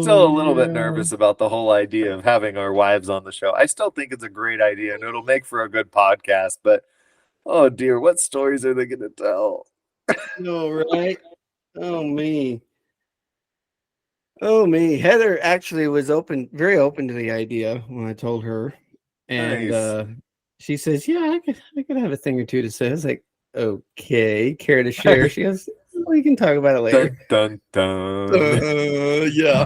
Still a little bit yeah. nervous about the whole idea of having our wives on the show. I still think it's a great idea and it'll make for a good podcast, but oh dear, what stories are they going to tell? No, right? Oh me. Oh me. Heather actually was very open to the idea when I told her. And Nice. she says, yeah, I could have a thing or two to say. I was like, okay, care to share? She goes, we can talk about it later. Dun dun dun. Yeah.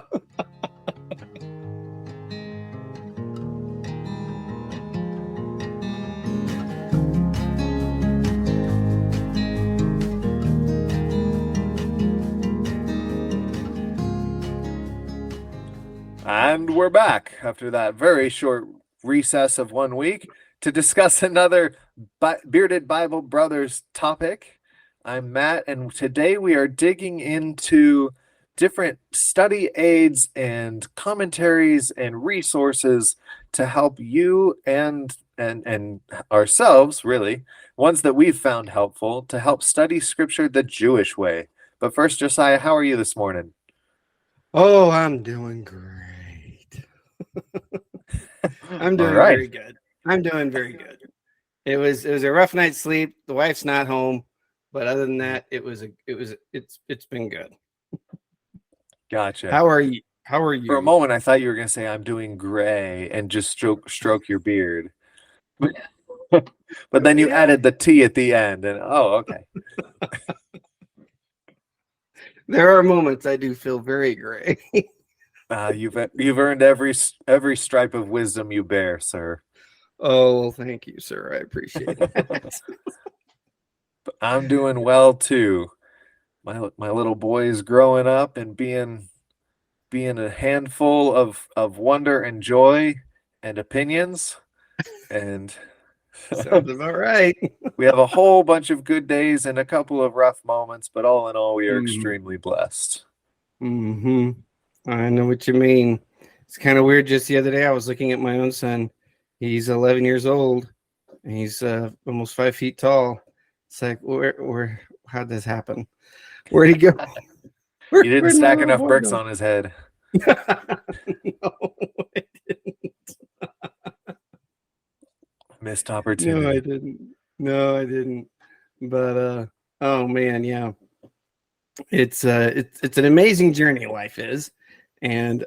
And we're back after that very short recess of 1 week to discuss another Bearded Bible Brothers topic. I'm Matt, and today we are digging into different study aids and commentaries and resources to help you and ourselves, really, ones that we've found helpful to help study Scripture the Jewish way. But first, Josiah, how are you this morning? Oh, I'm doing great. I'm All doing right. very good. I'm doing very good. It was a rough night's sleep. The wife's not home, but other than that, it's been good. Gotcha. How are you? How are For a you? moment, I thought you were going to say I'm doing gray and just stroke your beard. But then you Yeah. added the T at the end, and oh, okay. There are moments I do feel very gray. You've earned every stripe of wisdom you bear, sir. Oh, thank you, sir. I appreciate it. I'm doing well too. My little boy is growing up and being a handful of wonder and joy and opinions, and Sounds about right. we have a whole bunch of good days and a couple of rough moments, but all in all, we are Mm. extremely blessed. Hmm. I know what you mean. It's kind of weird. Just the other day, I was looking at my own son. He's 11 years old, and he's almost 5 feet tall. It's like, how'd this happen? Where'd he go? He didn't Where'd my stack little enough boy bricks go? on his head. No, I didn't. Missed No, I opportunity. didn't. No, I didn't. But oh man, yeah. It's an amazing journey life is. And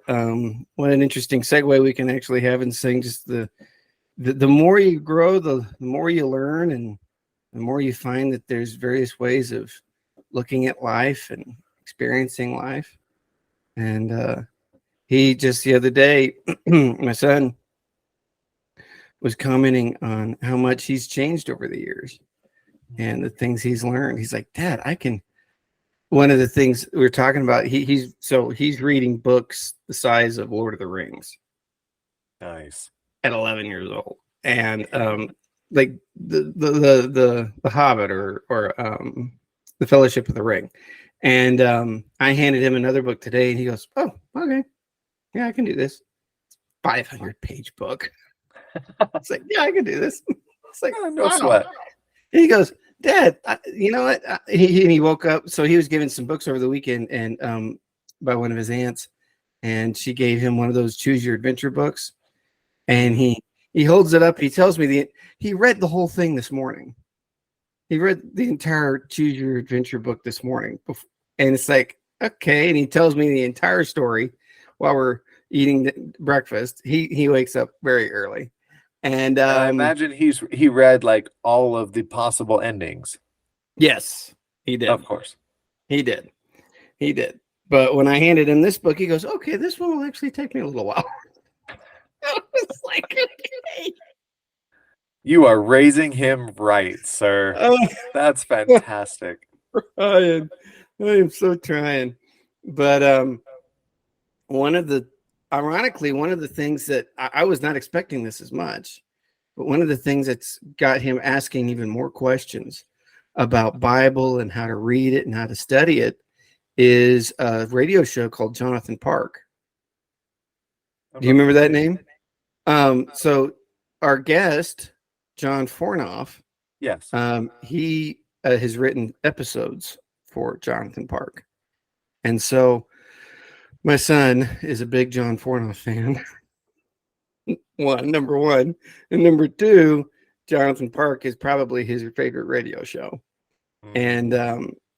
what an interesting segue we can actually have in saying just the more you grow, the more you learn, and the more you find that there's various ways of looking at life and experiencing life. And he just the other day, my son was commenting on how much he's changed over the years and the things he's learned. He's like, Dad, I can. One of the things we were talking about, he's reading books the size of Lord of the Rings Nice. at 11 years old, and like the Hobbit or the Fellowship of the Ring. And I handed him another book today, and he goes, "Oh, okay, yeah, I can do this." 500-page book. It's like, yeah, I can do this. It's like, No wow. sweat. And he goes, Dad, you know what? He woke up. So he was given some books over the weekend, and by one of his aunts, and she gave him one of those Choose Your Adventure books. And he holds it up. He tells me he read the whole thing this morning. He read the entire Choose Your Adventure book this morning, and it's like, okay. And he tells me the entire story while we're eating breakfast. He wakes up very early, and And I imagine he read like all of the possible endings. yes, he did. Of course. He did. He did. But when I handed him this book, he goes, "Okay, this one will actually take me a little while." I was like, "Okay." You are raising him right, sir. Oh, That's fantastic. I am so trying. But ironically, one of the things that I was not expecting this as much, but one of the things that's got him asking even more questions about Bible and how to read it and how to study it is a radio show called Jonathan Park. Do you remember that name? So our guest, John Fornoff, Yes. he has written episodes for Jonathan Park. And so My son is a big John Fornoff fan. Number one. And number two, Jonathan Park is probably his favorite radio show. And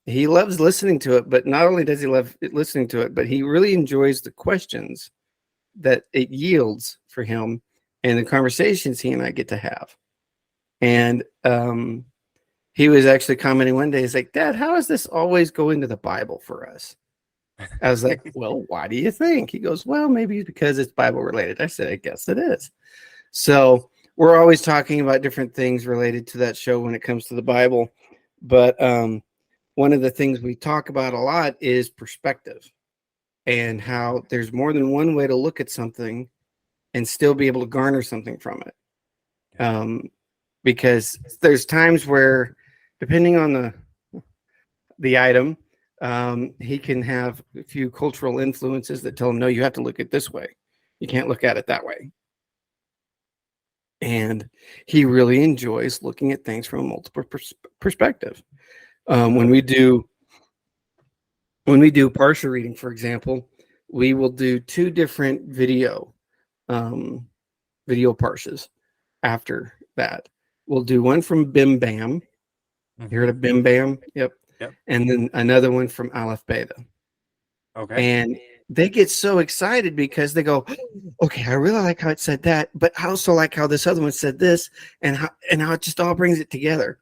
he loves listening to it, but not only does he love listening to it, but he really enjoys the questions that it yields for him and the conversations he and I get to have. And he was actually commenting one day, he's like, Dad, how is this always going to the Bible for us? I was like, well, why do you think? He goes, well, maybe because it's Bible related. I said, I guess it is. So we're always talking about different things related to that show when it comes to the Bible. But one of the things we talk about a lot is perspective and how there's more than one way to look at something and still be able to garner something from it. Because there's times where, depending on the item, he can have a few cultural influences that tell him, no, you have to look at it this way. You can't look at it that way. And he really enjoys looking at things from a multiple perspective. When we do partial reading, for example, we will do two different video parses after that. We'll do one from Bim Bam. You heard of Bim Bam? Yep. And then another one from Aleph Beta. Okay. And they get so excited because they go, okay, I really like how it said that, but I also like how this other one said this, and how it just all brings it together.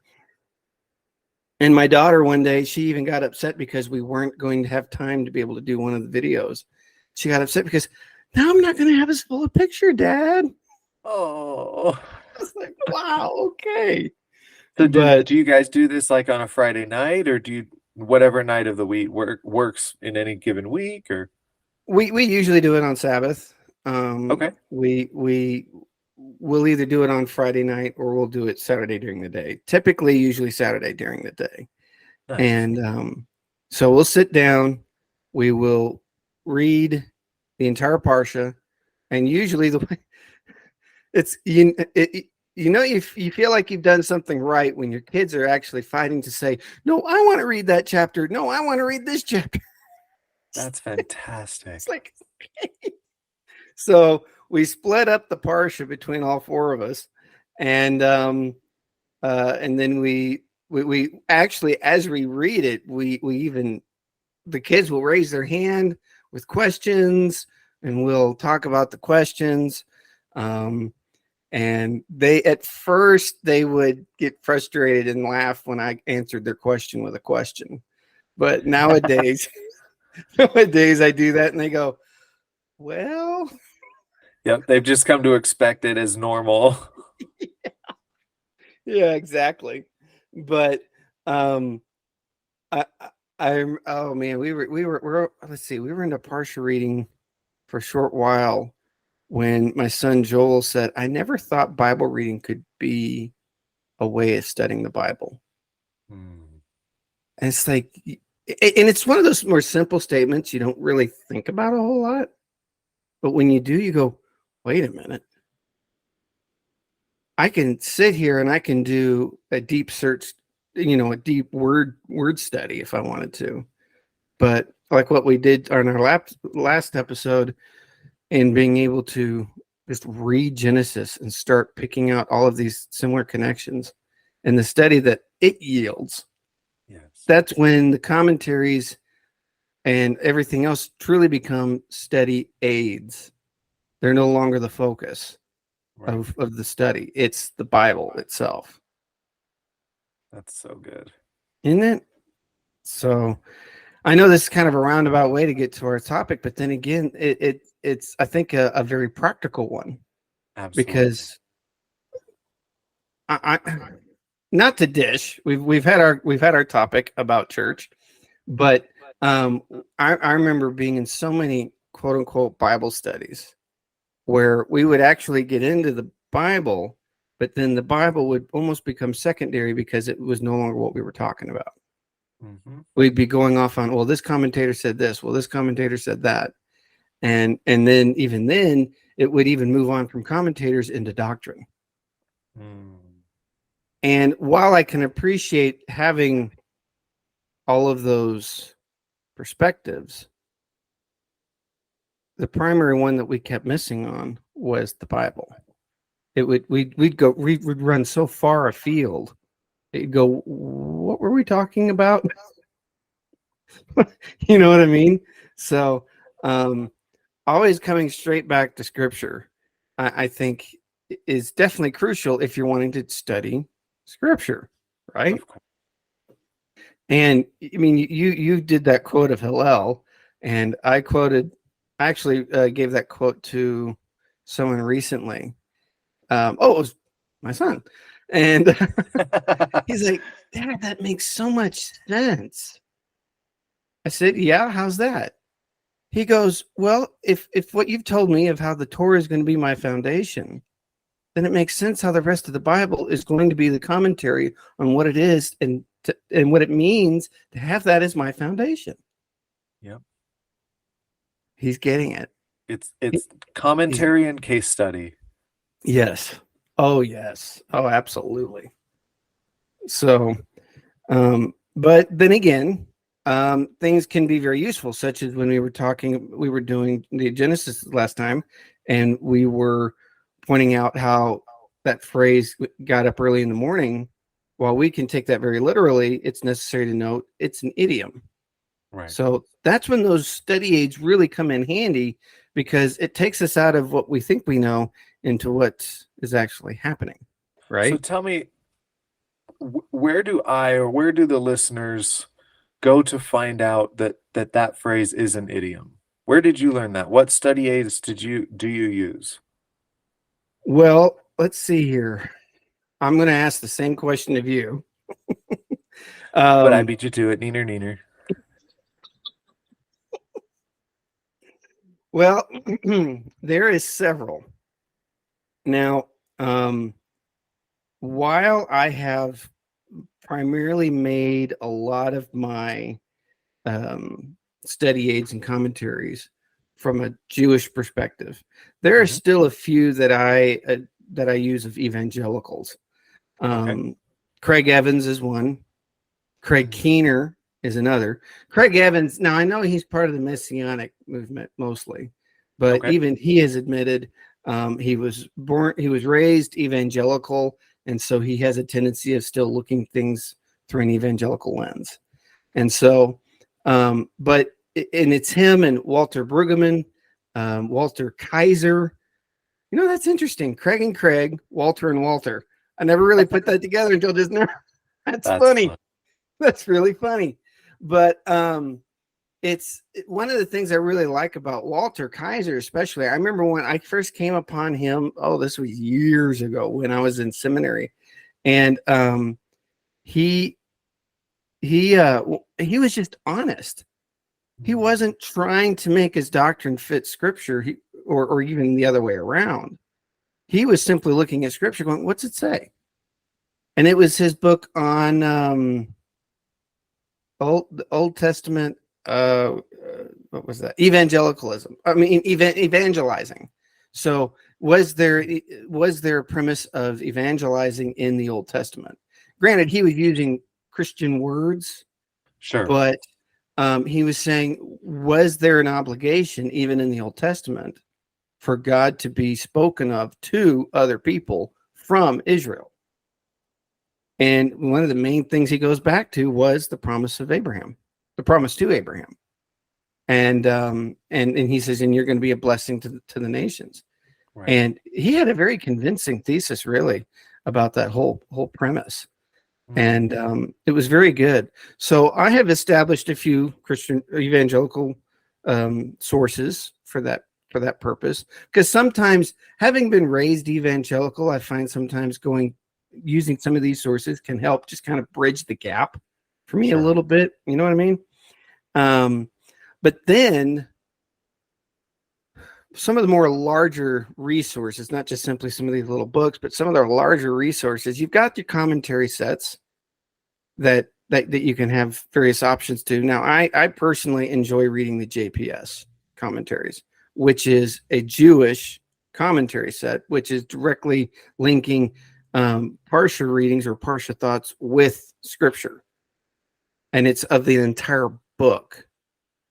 And my daughter one day, she even got upset because we weren't going to have time to be able to do one of the videos. She got upset because now I'm not going to have as full a picture, Dad. Oh, I was like, wow, okay. So do you guys do this like on a Friday night, or do you whatever night of the week works in any given week, or? We usually do it on Sabbath. Okay. We'll either do it on Friday night or we'll do it Saturday during the day. Typically, usually Saturday during the day. Nice. And so we'll sit down. We will read the entire parsha, and usually the way it's you feel like you've done something right when your kids are actually fighting to say, no, I want to read that chapter. No, I want to read this chapter. That's fantastic. It's like, okay. So we split up the parsha between all four of us, and then we actually, as we read it, we even the kids will raise their hand with questions, and we'll talk about the questions. And they at first they would get frustrated and laugh when I answered their question with a question, but nowadays I do that and they go, well. Yep, they've just come to expect it as normal. Yeah, exactly. But oh man, we were let's see, we were into partial reading for a short while when my son Joel said, I never thought Bible reading could be a way of studying the Bible. And it's like, and it's one of those more simple statements you don't really think about a whole lot. But when you do, you go, wait a minute. I can sit here and I can do a deep search, a deep word study if I wanted to. But like what we did on our last episode, and being able to just read Genesis and start picking out all of these similar connections and the study that it yields. Yes. That's when the commentaries and everything else truly become study aids. They're no longer the focus of the study. It's the Bible itself. That's so good. Isn't it? So I know this is kind of a roundabout way to get to our topic, but then again, it's I think a very practical one. Absolutely. Because I not to dish. We've had our topic about church, but I remember being in so many quote unquote Bible studies where we would actually get into the Bible, but then the Bible would almost become secondary because it was no longer what we were talking about. We'd be going off on, well, this commentator said this, well, this commentator said that. And then even then it would even move on from commentators into doctrine. And while I can appreciate having all of those perspectives, the primary one that we kept missing on was the Bible. We'd run so far afield. It'd go, what were we talking about? You know what I mean? So, always coming straight back to Scripture, I think, is definitely crucial if you're wanting to study Scripture, right? And I mean, you did that quote of Hillel, and I actually gave that quote to someone recently. It was my son, and he's like, "Dad, that makes so much sense." I said, "Yeah, how's that?" He goes, "Well, if what you've told me of how the Torah is going to be my foundation, then it makes sense how the rest of the Bible is going to be the commentary on what it is and what it means to have that as my foundation." Yep. He's getting it. It's commentary and case study. Yes. Oh, yes. Oh, absolutely. So, but then again, things can be very useful, such as when we were doing the Genesis last time, and we were pointing out how that phrase got up early in the morning. While we can take that very literally, it's necessary to note it's an idiom. Right. So that's when those study aids really come in handy, because it takes us out of what we think we know into what is actually happening. Right. So tell me, where do the listeners go to find out that phrase is an idiom? Where did you learn that? What study aids do you use? Well, let's see here. I'm going to ask the same question of you. But I beat you to it, neener. Well, there is several. Now, while I have primarily made a lot of my study aids and commentaries from a Jewish perspective, there are still a few that I use of evangelicals. Craig Evans is one. Craig Keener is another. Craig Evans, now I know he's part of the Messianic movement mostly, but even he has admitted he was raised evangelical, and so he has a tendency of still looking things through an evangelical lens. And so, and it's him and Walter Brueggemann, Walter Kaiser. You know, that's interesting. Craig and Craig, Walter and Walter. I never really put that together until just now. That's funny. That's really funny. But it's one of the things I really like about Walter Kaiser, especially. I remember when I first came upon him. Oh, this was years ago when I was in seminary, and he was just honest. He wasn't trying to make his doctrine fit Scripture, or even the other way around. He was simply looking at Scripture, going, "What's it say?" And it was his book on Old Testament. What was that? Evangelicalism. I mean, evangelizing. So was there a premise of evangelizing in the Old Testament? Granted, he was using Christian words, sure, but he was saying, was there an obligation even in the Old Testament for God to be spoken of to other people from Israel? And one of the main things he goes back to was the promise of Abraham, the promise to Abraham. And he says, and you're going to be a blessing to the nations. Right. And he had a very convincing thesis, really, about that whole premise. And it was very good. So I have established a few Christian evangelical sources for that purpose, because sometimes, having been raised evangelical, I find sometimes using some of these sources can help just kind of bridge the gap for me a little bit. You know what I mean? But then some of the more larger resources, not just simply some of these little books, but some of the larger resources, you've got your commentary sets that you can have various options to. Now, I personally enjoy reading the JPS commentaries, which is a Jewish commentary set, which is directly linking Parsha readings or Parsha thoughts with Scripture. And it's of the entire book,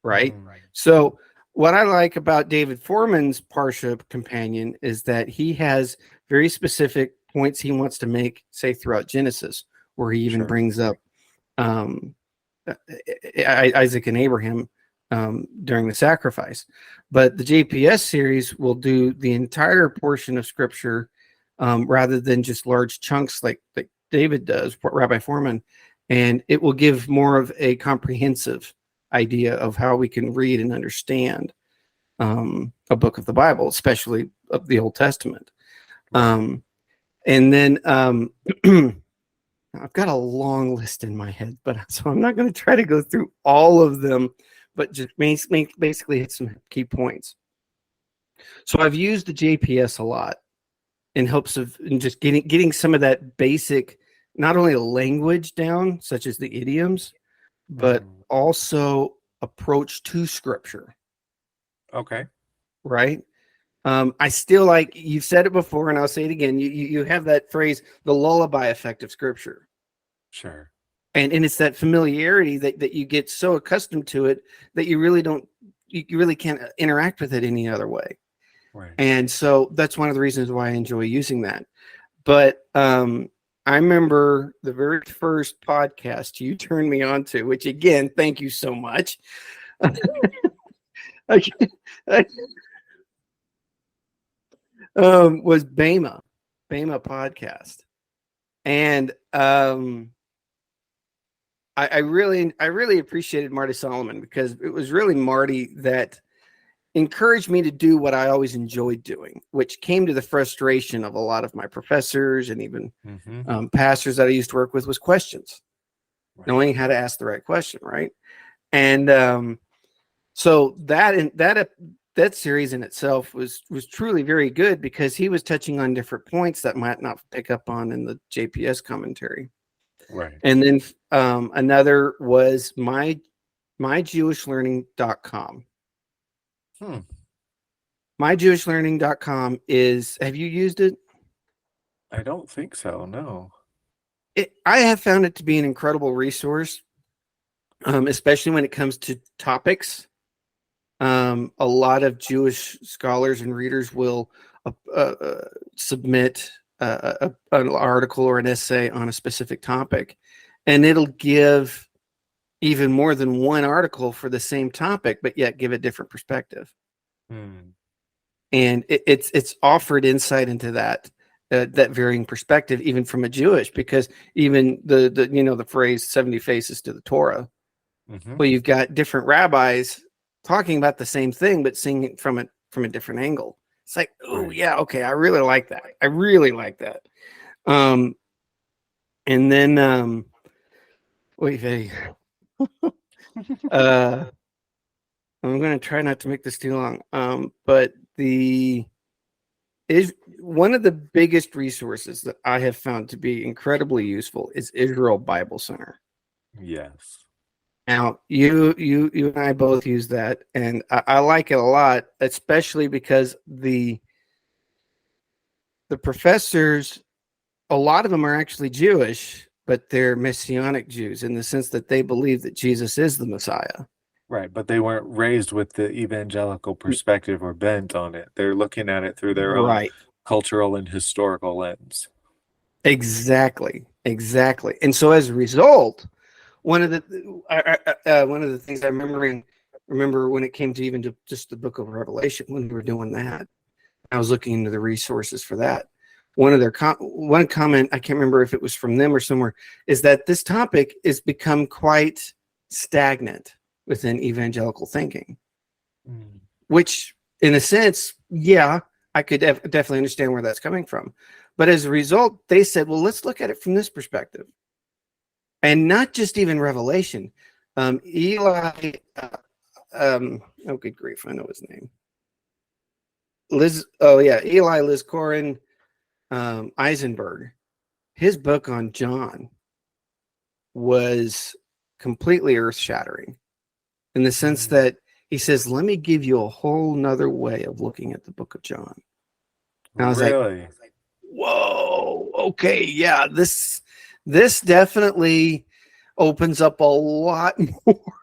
right? So what I like about David Foreman's Parsha companion is that he has very specific points he wants to make, say, throughout Genesis, where he even brings up Isaac and Abraham during the sacrifice. But the JPS series will do the entire portion of Scripture rather than just large chunks like David does, Rabbi Foreman, and it will give more of a comprehensive idea of how we can read and understand a book of the Bible, especially of the Old Testament. And then I've got a long list in my head, so I'm not going to try to go through all of them, but just basically hit some key points. So I've used the JPS a lot in hopes of just getting some of that basic, not only language down, such as the idioms, but also approach to Scripture. Okay. Right. I still like, you've said it before, and I'll say it again. You have that phrase, the lullaby effect of Scripture. Sure. And it's that familiarity that you get so accustomed to it that you really can't interact with it any other way. Right. And so that's one of the reasons why I enjoy using that. But I remember the very first podcast you turned me on to, which again, thank you so much. Was Bema podcast. And I really appreciated Marty Solomon, because it was really Marty that encouraged me to do what I always enjoyed doing, which came to the frustration of a lot of my professors and even pastors that I used to work with, was questions, knowing how to ask the right question, right? And so that series in itself was truly very good, because he was touching on different points that might not pick up on in the JPS commentary. Right. And then another was myjewishlearning.com. Myjewishlearning.com is, have you used it? I don't think so, no. I have found it to be an incredible resource, especially when it comes to topics. A lot of Jewish scholars and readers will submit an article or an essay on a specific topic, and it'll give even more than one article for the same topic, but yet give a different perspective. And it's offered insight into that varying perspective, even from a Jewish, because even the phrase 70 faces to the Torah. Well, you've got different rabbis talking about the same thing, but seeing it from a different angle. It's like, oh yeah, okay, I really like that. And then wait, I'm going to try not to make this too long. But one of the biggest resources that I have found to be incredibly useful is Israel Bible Center. Yes. Now, you and I both use that, and I like it a lot, especially because the professors, a lot of them are actually Jewish, but they're Messianic Jews in the sense that they believe that Jesus is the Messiah. Right, but they weren't raised with the evangelical perspective or bent on it. They're looking at it through their own cultural and historical lens. Exactly. And so as a result, one of the things I remember when it came to even just the book of Revelation, when we were doing that, I was looking into the resources for that. One comment, I can't remember if it was from them or somewhere, is that this topic has become quite stagnant within evangelical thinking, which in a sense, yeah, I could definitely understand where that's coming from. But as a result, they said, well, let's look at it from this perspective. And not just even Revelation. Eli, oh, good grief, I know his name. Eli Liz Corin Eisenberg. His book on John was completely earth-shattering in the sense that he says, let me give you a whole nother way of looking at the book of John. And I was like, whoa, okay, yeah, this definitely opens up a lot more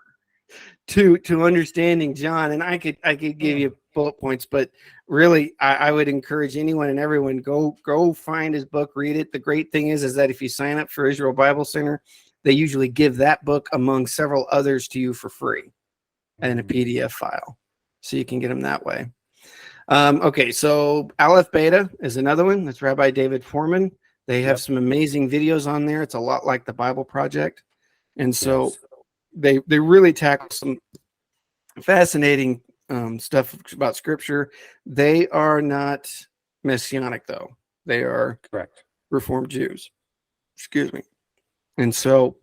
to understanding John. And I could give you bullet points, but really I would encourage anyone and everyone go find his book, read it. The great thing is that if you sign up for Israel Bible Center, they usually give that book among several others to you for free and a PDF file, so you can get them that way. Okay, so Aleph Beta is another one. That's Rabbi David Foreman. They have some amazing videos on there. It's a lot like the Bible Project. And so they really tackle some fascinating stuff about Scripture. They are not Messianic, though. They are correct Reformed Jews. Excuse me. And so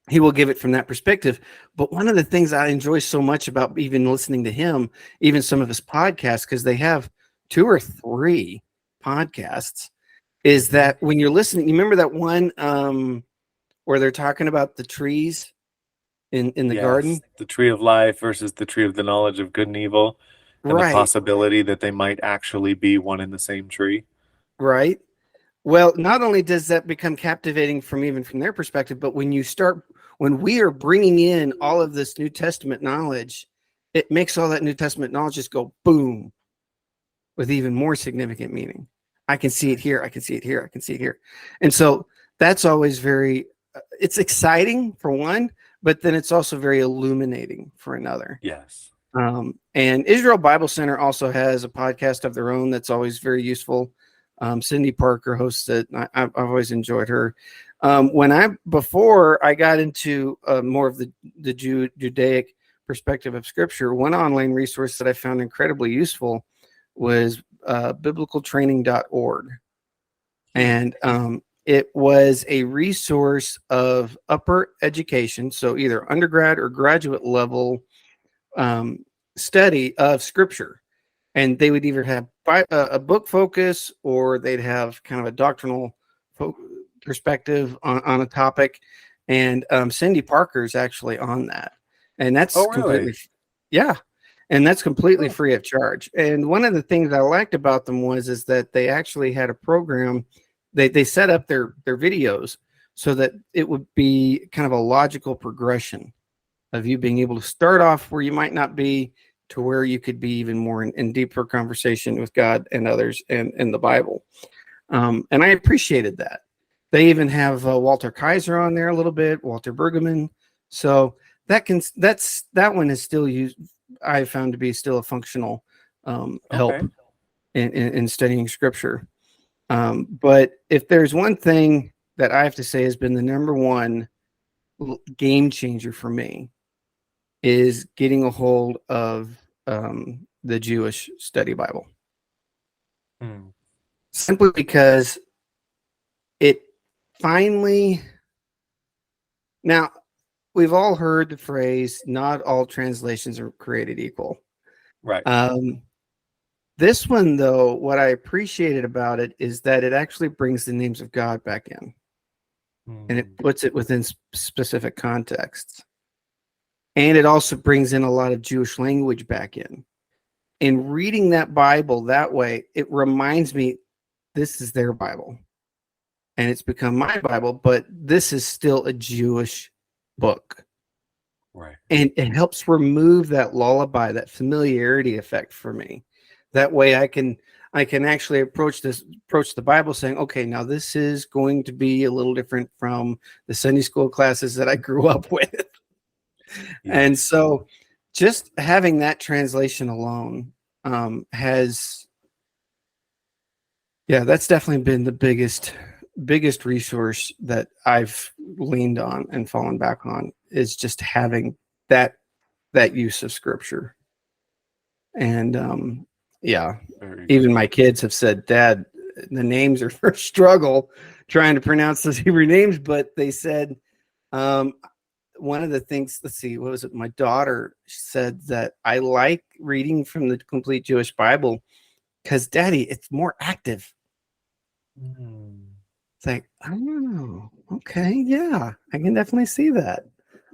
he will give it from that perspective. But one of the things I enjoy so much about even listening to him, even some of his podcasts, because they have 2 or 3 podcasts, is that when you're listening, you remember that one where they're talking about the trees in the garden? The tree of life versus the tree of the knowledge of good and evil, and the possibility that they might actually be one and the same tree. Right. Well, not only does that become captivating from their perspective, but when we are bringing in all of this New Testament knowledge, it makes all that New Testament knowledge just go boom with even more significant meaning. I can see it here. I can see it here. I can see it here. And so that's always it's exciting for one, but then it's also very illuminating for another. Yes. And Israel Bible Center also has a podcast of their own that's always very useful. Cindy Parker hosts it. I've always enjoyed her. Before I got into more of the Judaic perspective of Scripture, one online resource that I found incredibly useful was biblicaltraining.org. And it was a resource of upper education, so either undergrad or graduate level study of Scripture. And they would either have a book focus, or they'd have kind of a doctrinal perspective on a topic. And Cindy Parker's actually on that. And that's completely, and that's completely free of charge. And one of the things I liked about them is that they actually had a program. They set up their videos so that it would be kind of a logical progression of you being able to start off where you might not be, to where you could be even more in deeper conversation with God and others and the Bible. And I appreciated that. They even have Walter Kaiser on there a little bit, Walter Bergman. So that one is still used. I found to be still a functional help in studying Scripture. But if there's one thing that I have to say has been the number one game changer for me, is getting a hold of the Jewish Study Bible. Simply because it finally... Now, we've all heard the phrase, not all translations are created equal. Right. This one, though, what I appreciated about it is that it actually brings the names of God back in. And it puts it within specific contexts. And it also brings in a lot of Jewish language back in. In reading that Bible that way, it reminds me this is their Bible. And it's become my Bible, but this is still a Jewish book. Right. And it helps remove that lullaby, that familiarity effect for me. That way I can actually approach the Bible saying, okay, now this is going to be a little different from the Sunday school classes that I grew up with. And so just having that translation alone that's definitely been the biggest resource that I've leaned on and fallen back on, is just having that use of Scripture. And even my kids have said, Dad, the names are for struggle trying to pronounce those Hebrew names, but they said, one of the things, let's see, what was it? My daughter said that I like reading from the complete Jewish Bible because, Daddy, it's more active. It's like, oh, okay, yeah, I can definitely see that.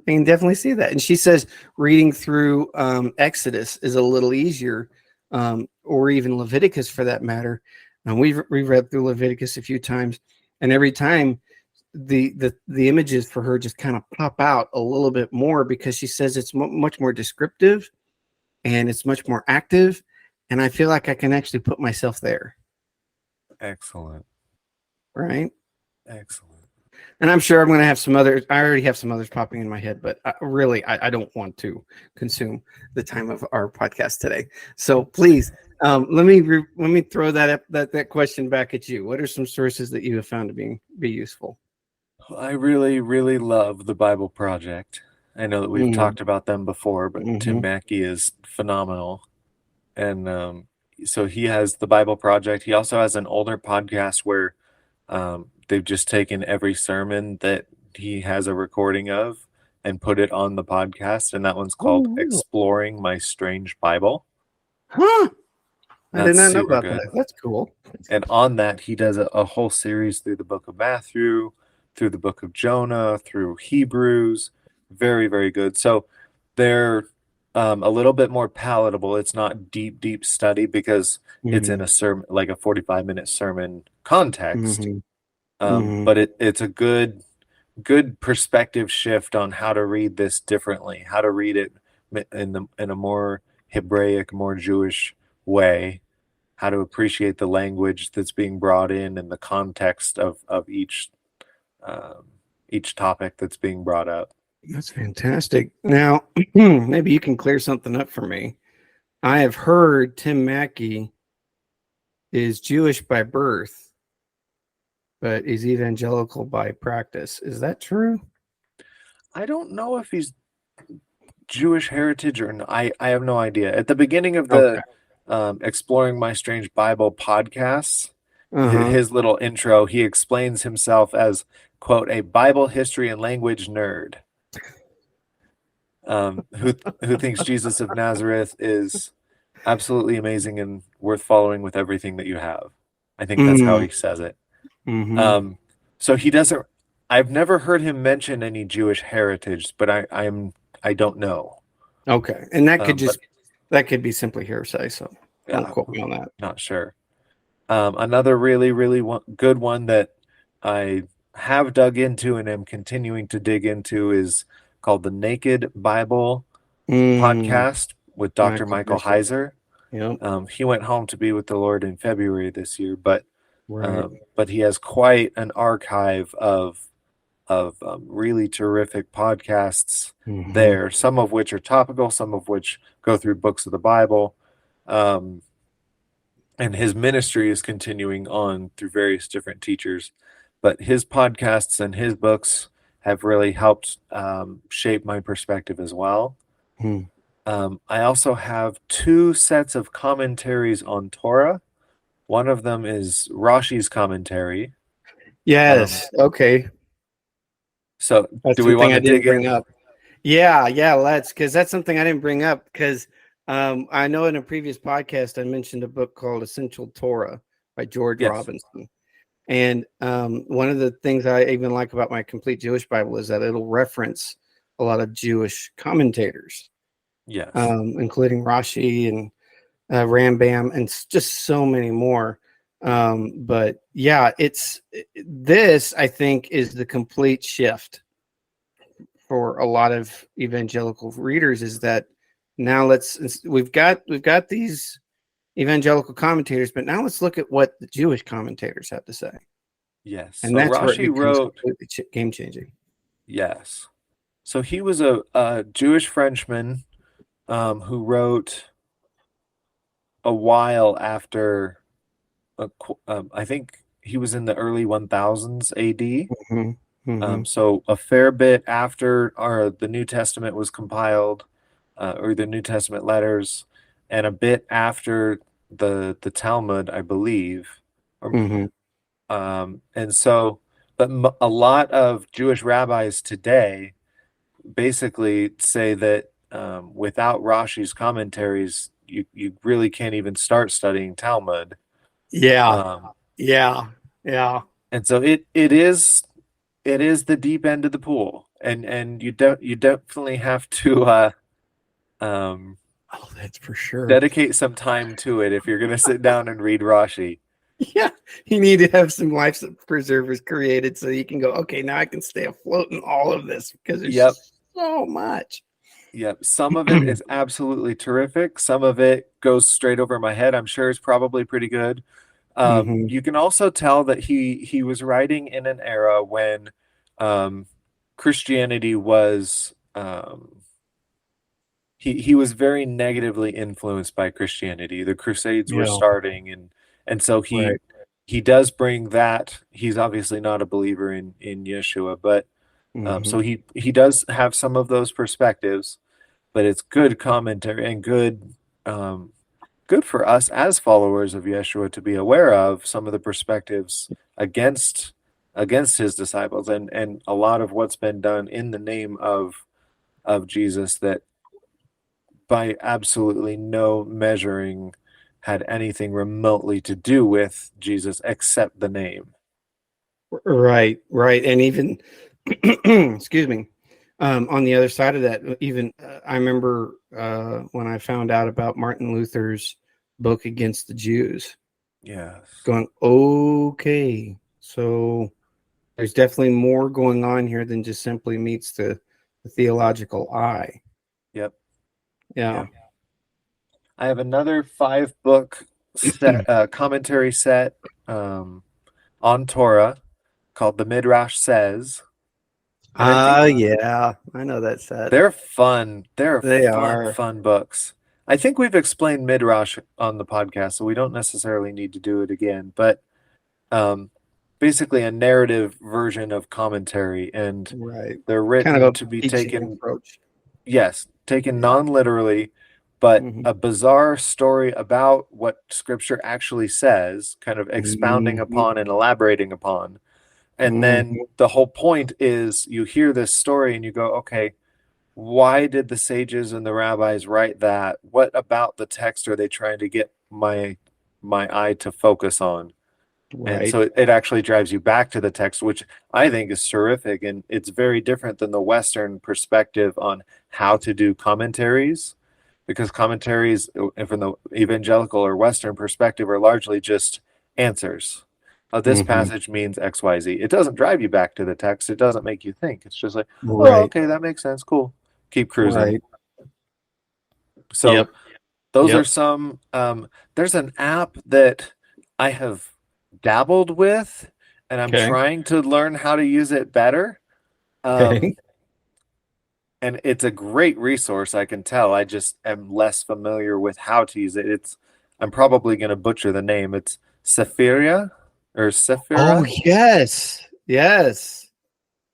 And she says reading through Exodus is a little easier, or even Leviticus for that matter. And we've read through Leviticus a few times, and every time the images for her just kind of pop out a little bit more because she says it's much more descriptive and it's much more active, and I feel like I can actually put myself there. Excellent. Right. Excellent. And I'm sure I'm going to have some others. I already have some others popping in my head, but I don't want to consume the time of our podcast today. So please, let me throw that question back at you. What are some sources that you have found to be useful? I really, really love the Bible Project. I know that we've Mm. talked about them before, but Tim Mm-hmm. Mackey is phenomenal. And so he has the Bible Project. He also has an older podcast where they've just taken every sermon that he has a recording of and put it on the podcast. And that one's called Oh, really? Exploring My Strange Bible. Huh? I did That's not know super about good. that. That's cool. And on that, he does a whole series through the book of Matthew, through the book of Jonah, through Hebrews. Very, very good. So they're a little bit more palatable. It's not deep study because it's in a sermon, like a 45-minute sermon context. Mm-hmm. Mm-hmm. But it's a good perspective shift on how to read this differently, how to read it in a more Hebraic, more Jewish way, how to appreciate the language that's being brought in and the context of each topic that's being brought up. That's fantastic. Now, maybe you can clear something up for me. I have heard Tim Mackey is Jewish by birth, but is evangelical by practice. Is that true? I don't know if he's Jewish heritage or not. I have no idea. At the beginning of the Exploring My Strange Bible podcasts, his little intro, he explains himself as, quote, a Bible history and language nerd. Who thinks Jesus of Nazareth is absolutely amazing and worth following with everything that you have. I think that's how he says it. Mm-hmm. So he doesn't. I've never heard him mention any Jewish heritage, but I don't know. Okay, and that could But that could be simply hearsay. So don't yeah, quote me on that. not sure. Another really good one that I have dug into and am continuing to dig into is called the Naked Bible podcast with Dr. Michael Heiser. Yep. He went home to be with the Lord in February this year, but Right. he has quite an archive of really terrific podcasts there, some of which are topical, some of which go through books of the Bible. And his ministry is continuing on through various different teachers. But his podcasts and his books have really helped shape my perspective as well. I also have 2 sets of commentaries on Torah. One of them is Rashi's commentary. Yes. Okay. So That's do we want something I to didn't dig bring in? up. Yeah, let's, because that's something I didn't bring up because I know in a previous podcast I mentioned a book called Essential Torah by George Yes. Robinson. And one of the things I even like about my Complete Jewish Bible is that it'll reference a lot of Jewish commentators. Yes. Including Rashi and Rambam and just so many more. But yeah, this I think is the complete shift for a lot of evangelical readers, is that now we've got these evangelical commentators, but now let's look at what the Jewish commentators have to say. Yes. And so that's where it Rashi becomes wrote completely game changing. Yes. So he was a Jewish Frenchman who wrote a while after, I think he was in the early 1000s AD. So a fair bit after the New Testament was compiled, or the New Testament letters, and a bit after the Talmud, I believe. And so, but a lot of Jewish rabbis today basically say that without Rashi's commentaries, you really can't even start studying Talmud. Yeah. And so it is the deep end of the pool, and you definitely have to Oh, that's for sure. dedicate some time to it if you're going to sit down and read Rashi. Yeah, you need to have some life preservers created so you can go, okay, now I can stay afloat in all of this because there's Yep. just so much. Yep. Some of it is absolutely terrific. Some of it goes straight over my head. I'm sure is probably pretty good. Hmm. You can also tell that he was writing in an era when um, Christianity was he was very negatively influenced by Christianity. The Crusades were Yeah, starting, and so right. he does bring that. He's obviously not a believer in Yeshua, but Hmm. so he does have some of those perspectives. But it's good commentary and um, good for us as followers of Yeshua to be aware of some of the perspectives against his disciples and a lot of what's been done in the name of Jesus that by absolutely no measuring had anything remotely to do with Jesus except the name. Right, right. And even, excuse me, on the other side of that, even I remember when I found out about Martin Luther's book against the Jews, Yes. going, okay, so there's definitely more going on here than just simply meets the theological eye. Yep. Yeah. Yep. I have another 5 book set commentary set um, on Torah called The Midrash Says. And I think Yeah, I know that set. they're fun. They're They fun, are. fun books. I think we've explained Midrash on the podcast, so we don't necessarily need to do it again. But um, basically, a narrative version of commentary, and Right. they're Kind written of to a be teaching taken, approach. yes, taken Yeah. non-literally, but Hmm. a bizarre story about what Scripture actually says, kind of expounding Hmm. upon and elaborating upon. And then Hmm. the whole point is you hear this story and you go, okay, why did the sages and the rabbis write that? What about the text are they trying to get my eye to focus on? And Right. so it actually drives you back to the text, which I think is terrific. And it's very different than the Western perspective on how to do commentaries, because commentaries from the evangelical or Western perspective are largely just answers. This Hmm. passage means XYZ. It doesn't drive you back to the text. It doesn't make you think. It's just like, oh, Right. okay, that makes sense. Cool. Keep cruising. Right. So Yep. those are Yep. some. There's an app that I have dabbled with, and I'm Okay. trying to learn how to use it better. Um, Okay. and it's a great resource. I can tell. I just am less familiar with how to use it. I'm probably going to butcher the name. It's Sephiria or Oh, Sephira. yes. Yes.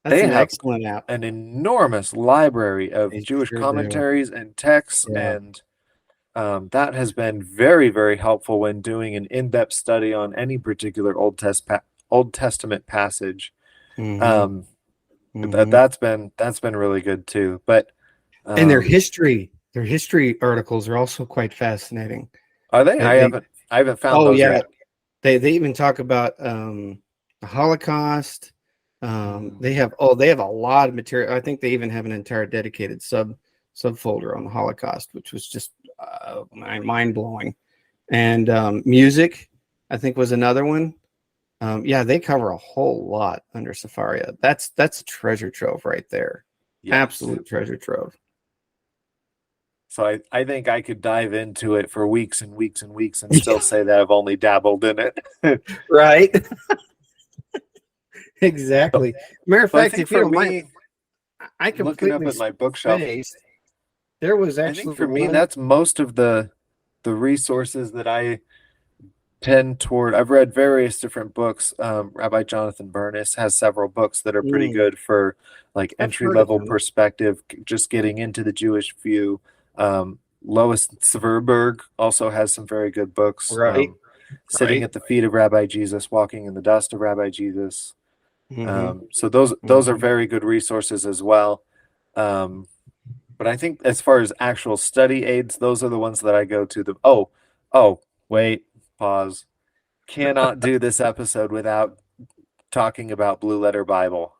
That's They an have excellent app. an enormous library of They Jewish sure do. commentaries and texts, Yeah. and that has been very, very helpful when doing an in-depth study on any particular Old Testament passage. Hmm. Um, Hmm. that's been really good too. But And um, their history articles are also quite fascinating. are they? They I haven't found oh those yeah, yet. they even talk about the Holocaust. They have a lot of material. I think they even have an entire dedicated subfolder on the Holocaust, which was just mind blowing. And music, I think, was another one. Yeah, they cover a whole lot under Safaria. That's a treasure trove right there. Yes. Absolute treasure trove. So I think I could dive into it for weeks and weeks and weeks and still say that I've only dabbled in it. Right. So, Exactly. Matter of so I fact, think if you for don't mind, me, I looking up completely at my bookshelf, spaced. There was I think actually for me one. that's most of the resources that I tend toward. I've read various different books. Rabbi Jonathan Bernis has several books that are pretty Mm, good for like I've entry heard of level him. perspective, just getting into the Jewish view. Lois Sverberg also has some very good books. Right. Sitting Right. at the feet of Rabbi Jesus, walking in the dust of Rabbi Jesus. Hmm. So those are Hmm. very good resources as well. Um, but I think as far as actual study aids, those are the ones that I go to. Oh, wait, pause. Cannot do this episode without talking about Blue Letter Bible.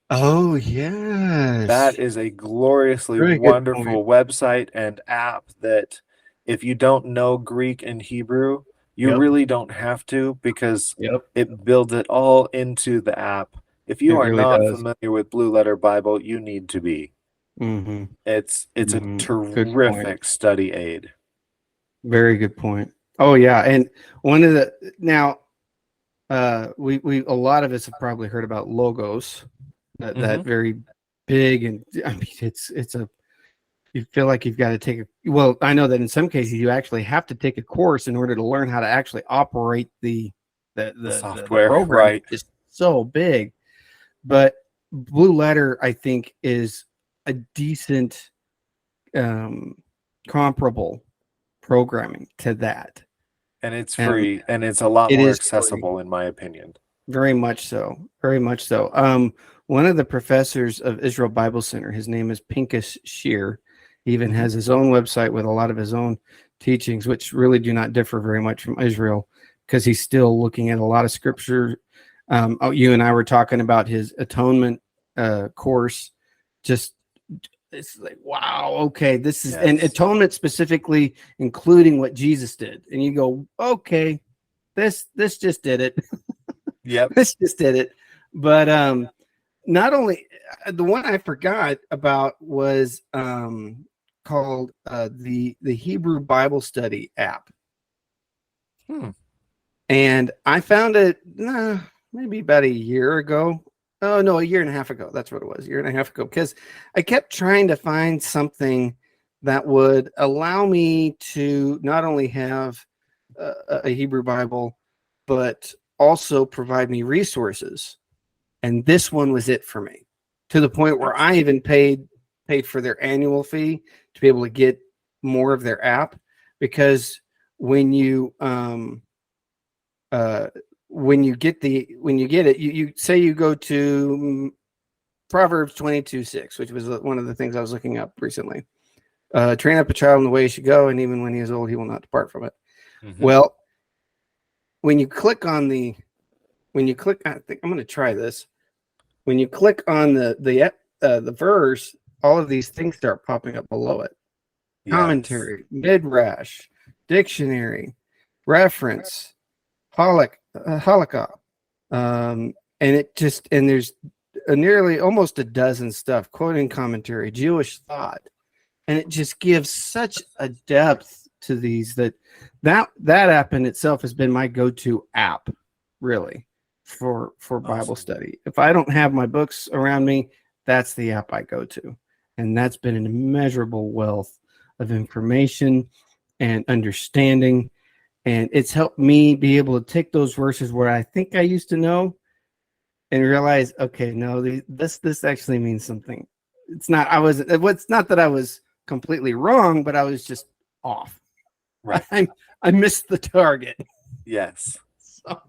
Oh yes. That is a gloriously Very good point. wonderful website and app that if you don't know Greek and Hebrew, You Yep. really don't have to, because Yep. it builds it all into the app. If you It are really not does. familiar with Blue Letter Bible, you need to be. Mm-hmm. It's a Mm-hmm. Good point. terrific study aid. Very good point. Oh yeah, and one of the now we a lot of us have probably heard about logos, that Mm-hmm. very big, and I mean it's a, you feel like you've got to take a, well, I know that in some cases you actually have to take a course in order to learn how to actually operate The the software, program. right? It's just so big. But Blue Letter, I think, is a decent um comparable programming to that. And it's Um free, and it's a lot it more is free. accessible, in my opinion. Very much so. Very much so. One of the professors of Israel Bible Center, his name is Pincus Shear. He even Mm-hmm. has his own website with a lot of his own teachings, which really do not differ very much from Israel, because he's still looking at a lot of scripture. You and I were talking about his atonement course. Just, it's like, wow, okay, this is, and Yes. atonement specifically including what Jesus did. And you go, okay, this just did it. Yep. This just did it. But not only, the one I forgot about was called the Hebrew Bible Study app. Hmm. And I found it maybe about a year ago. Oh no, a year and a half ago. That's what it was. A year and a half ago, because I kept trying to find something that would allow me to not only have a Hebrew Bible, but also provide me resources. And this one was it for me, to the point where I even paid for their annual fee to be able to get more of their app, because when you when you get it, you say you go to Proverbs 22:6, which was one of the things I was looking up recently. Train up a child in the way he should go, and even when he is old, he will not depart from it. Mm-hmm. Well, when you click on I think I'm going to try this. When you click on the verse, all of these things start popping up below it. Yes. Commentary, midrash, dictionary, reference, halakha, and it just, and there's nearly almost a dozen stuff, quoting commentary, Jewish thought, and it just gives such a depth to these that app in itself has been my go-to app, really, for Bible Awesome. study. If I don't have my books around me, that's the app I go to, and that's been an immeasurable wealth of information and understanding, and it's helped me be able to take those verses where I think I used to know and realize, okay, no, this actually means something. It's not that I was completely wrong, but I was just off. Right. I missed the target. Yes. So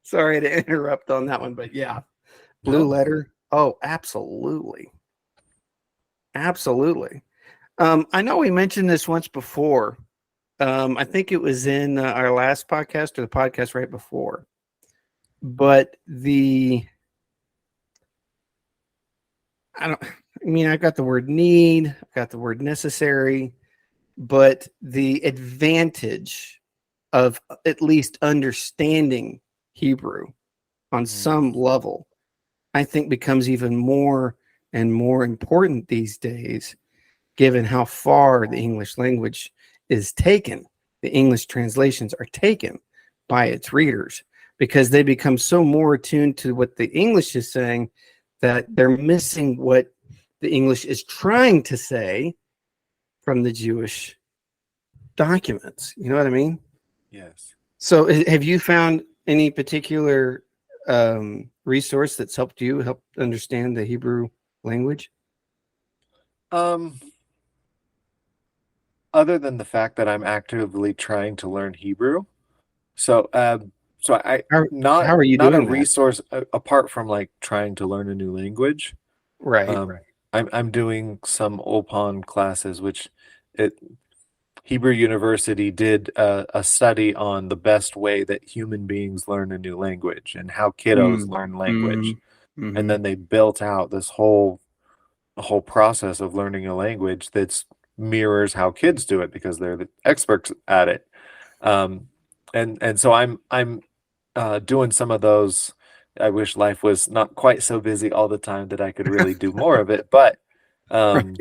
sorry to interrupt on that one, but yeah, Blue No. Letter. Oh, absolutely, absolutely. I know we mentioned this once before. I think it was in our last podcast or the podcast right before. But I got the word need, I've got the word necessary, but the advantage of at least understanding Hebrew on Mm. some level, I think becomes even more and more important these days, given how far the English language is taken. The English translations are taken by its readers, because they become so more attuned to what the English is saying that they're missing what the English is trying to say from the Jewish documents. You know what I mean? Yes. So, have you found any particular resource that's helped you help understand the Hebrew language? Um, Other than the fact that I'm actively trying to learn Hebrew, so I How, not how are you not a doing that? resource apart from like trying to learn a new language. Right. Um, I'm doing some OPON classes, which it Hebrew University did a study on the best way that human beings learn a new language and how kiddos Mm, learn language. mm, And hmm. then they built out this whole process of learning a language that's mirrors how kids do it, because they're the experts at it. Um, and so I'm doing some of those. I wish life was not quite so busy all the time that I could really do more of it. But Right.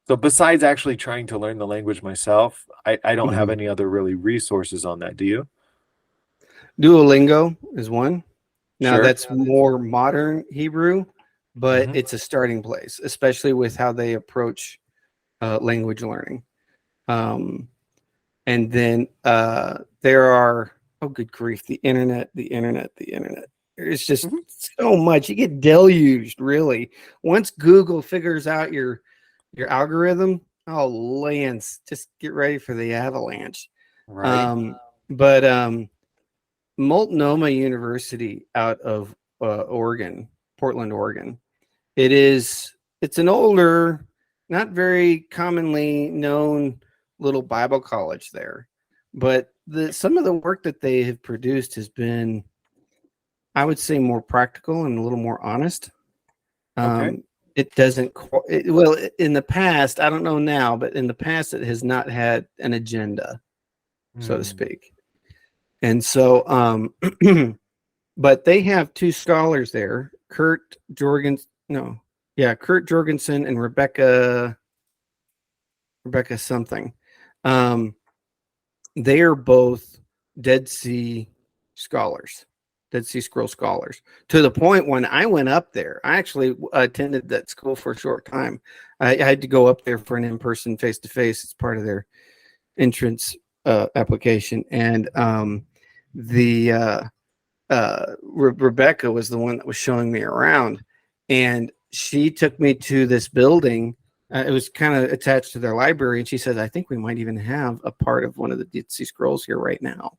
so besides actually trying to learn the language myself, I don't have Mhm. any other really resources on that. Do you? Duolingo is one. Now Sure. that's more modern Hebrew, but Hmm. it's a starting place, especially with how they approach language learning. Um, and then there are, oh, good grief, the internet, the internet, the internet. There's just Hmm. so much. You get deluged, really. Once Google figures out your algorithm, oh, Lance, just get ready for the avalanche. Right. But Multnomah University out of Oregon, Portland, Oregon. It's an older, not very commonly known little Bible college there, but some of the work that they have produced has been, I would say, more practical and a little more honest. Okay. It doesn't well in the past. I don't know now, but in the past, it has not had an agenda, so to Hmm. speak. And so, but they have two scholars there, Kurt Jorgens, no, yeah, Kurt Jorgensen and Rebecca something. Um, they are both Dead Sea scholars, Dead Sea Scroll scholars, to the point when I went up there, I actually attended that school for a short time. I had to go up there for an in-person face-to-face. It's part of their entrance application. And the Rebecca was the one that was showing me around, and she took me to this building. It was kind of attached to their library, and she says, "I think we might even have a part of one of the Dead Sea Scrolls here right now."